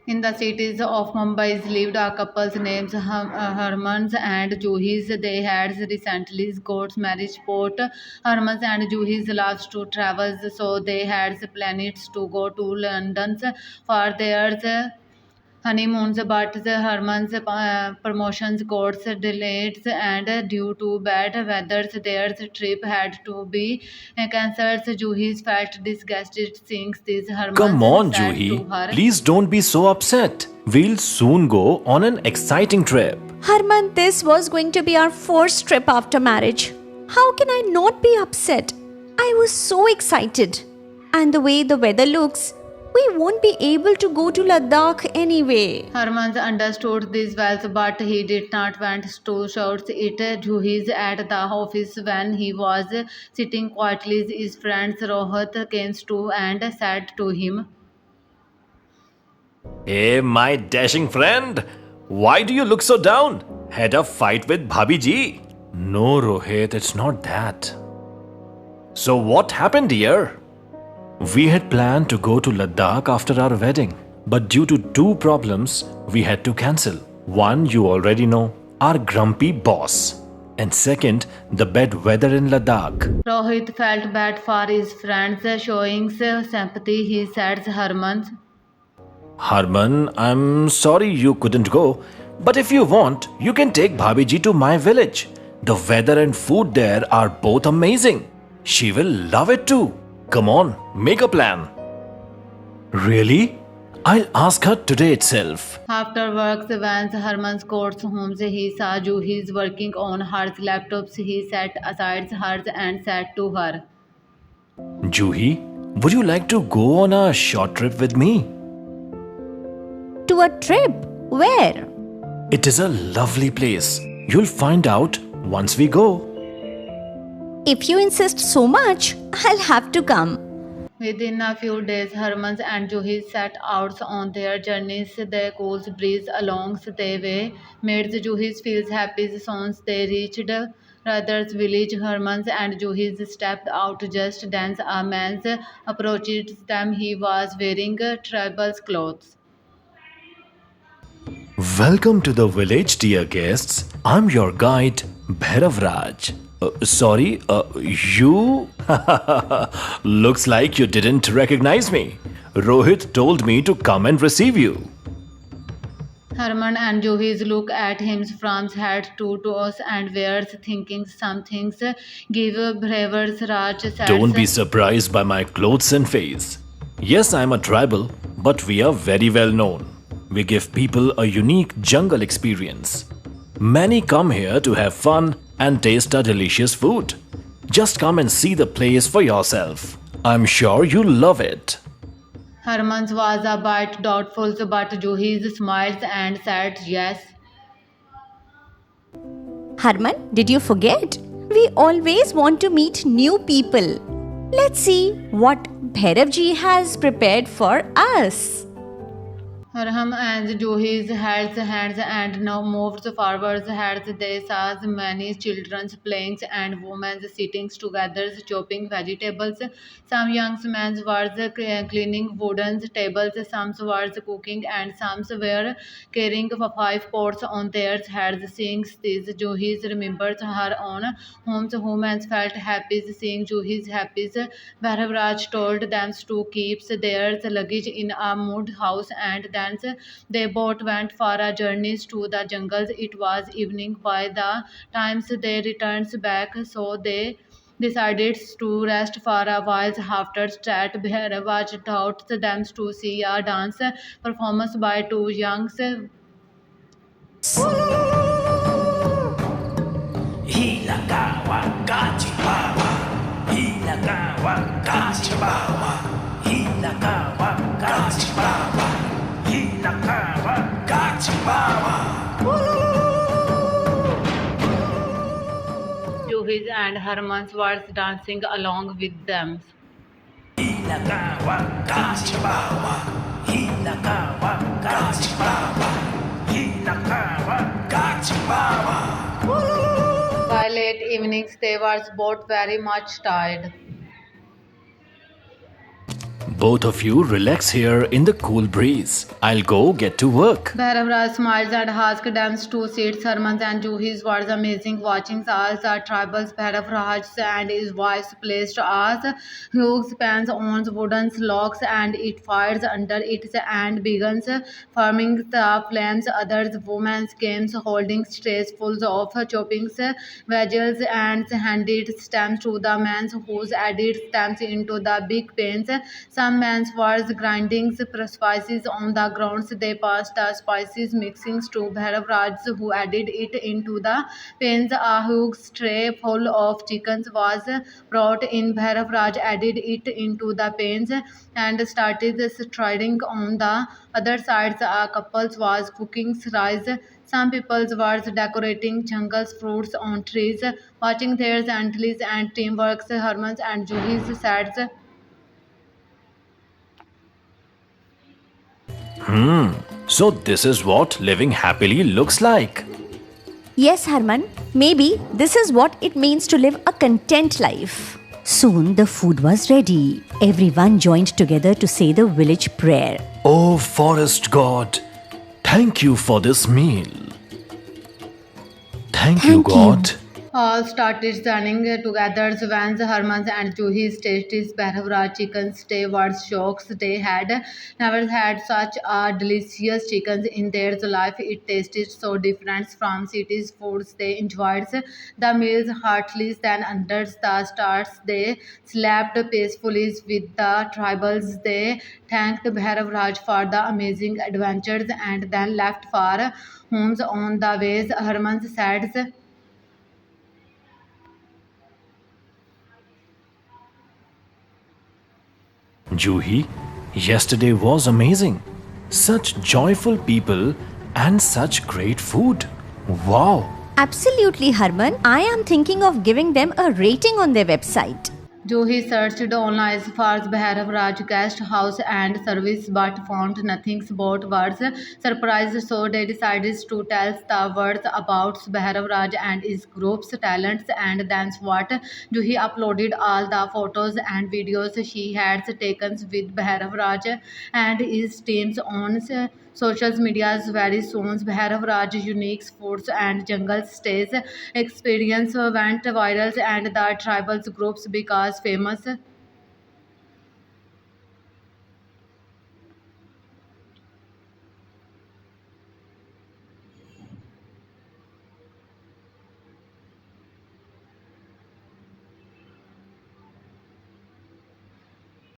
In the cities of Mumbai lived a couple named Hermans and Juhis. They had recently got married. Sport Hermans and Juhis loves to travel, so they had planned to go to London for their honeymoons, but the Herman's promotions got delayed, and due to bad weather, their trip had to be cancelled. Juhis felt disgusted seeing these Come Hermans on, said to Juhi. her. Please don't be so upset. We'll soon go on an exciting trip. Harman, this was going to be our first trip after marriage. How can I not be upset? I was so excited. And the way the weather looks, we won't be able to go to Ladakh anyway. Herman understood this well, but he did not want to shout it. Juhis at the office when he was sitting quietly. His friend Rohit came to and said to him, Hey, my dashing friend. Why do you look so down? Had a fight with Bhabhi ji? No, Rohit, it's not that. So what happened here? We had planned to go to Ladakh after our wedding, but due to two problems, we had to cancel. One, you already know, our grumpy boss. And second, the bad weather in Ladakh. Rohit felt bad for his friends, showing sympathy. He said, Herman. Harman, I'm sorry you couldn't go, but if you want, you can take Bhabhi ji to my village. The weather and food there are both amazing. She will love it too. Come on, make a plan. Really? I'll ask her today itself. After work, when Herman got home, he saw Juhis working on her laptops. He set aside hers and said to her, Juhi, would you like to go on a short trip with me? To a trip? Where? It is a lovely place. You'll find out once we go. If you insist so much, I'll have to come. Within a few days, Herman and Juhi set out on their journeys. The cool breeze along the way made Juhi feel happy. Soon they reached Rather's village. Herman and Juhi stepped out just then a man approached them. He was wearing tribal clothes. Welcome to the village, dear guests. I'm your guide, Bhairav Raj. Sorry, you? Looks like you didn't recognize me. Rohit told me to come and receive you. Herman and Juhi look at him from head to toes and were thinking some things. Give Bravers Raj Don't be said. surprised by my clothes and face. Yes, I'm a tribal, but we are very well known. We give people a unique jungle experience. Many come here to have fun and taste our delicious food. Just come and see the place for yourself. I'm sure you'll love it. Herman's was a bit doubtful, but Juhi smiled and said yes. Harman, did you forget? We always want to meet new people. Let's see what Bhairavji has prepared for us. Arham and Juhi's held hands and now moved forward as they saw many children playing and women sitting together chopping vegetables. Some young men were cleaning wooden tables, some were cooking, and some were carrying five pots on their heads. Seeing this, Juhi remembered her own homes. Women felt happy seeing Juhi's happy. Bharat told them to keep their luggage in a mud house and then they both went for a journey to the jungles. It was evening by the time they returned back, so they decided to rest for a while. After chat, Bhairava taught them to see a dance performance by two young Hilagawa Gachibawa. Hilagawa Gachibawa. Hilagawa Gachibawa. Hilagawa Gachibawa. Juhis and Herman's were dancing along with them. Hilagawa Gachibawa. Hilagawa Gachibawa. Hilagawa Gachibawa. By late evenings, they were both very much tired. Both of you relax here in the cool breeze. I'll go get to work. Bhairav smiles and asks them to sit. Sarmans and Juhis was amazing watching all the tribals. Bhairav and his wife placed as huge pans on wooden logs and it fires under it and begins farming the flames. Others women came holding trays full of chopping veggies and handed stems to the men who added stems into the big pans. Some men was grinding spices on the grounds. They passed the spices mixing to Bhairav who added it into the pans. A huge tray full of chickens was brought in. Bhairav added it into the pans and started stirring on the other sides. A couple was cooking rice. Some people were decorating jungles fruits on trees, watching their antlers and teamwork. Hermans and Juhis said. So, this is what living happily looks like. Yes, Harman, maybe this is what it means to live a content life. Soon the food was ready. Everyone joined together to say the village prayer. Oh, forest god, thank you for this meal. Thank you, Thank you. God. All started standing together when Hermans and Juhi's tasted Bharavra chicken stay were shocks. They had never had such a delicious chicken in their life. It tasted so different from cities foods they enjoyed. The meals heartily then under the stars. They slept peacefully with the tribals. They thanked Bhairav for the amazing adventures and then left for homes on the ways. Hermans said. Juhi, yesterday was amazing. Such joyful people and such great food. Wow. Absolutely, Harman. I am thinking of giving them a rating on their website. Johi searched online for Bhairav guest house and service but found nothing about words. Surprised, so they decided to tell the words about Bhairav and his group's talents and that's what Juhi uploaded all the photos and videos she had taken with Bhairav and his teams on social medias very soon. Bhairav unique foods and jungle stays experience went viral and the tribal groups because famous.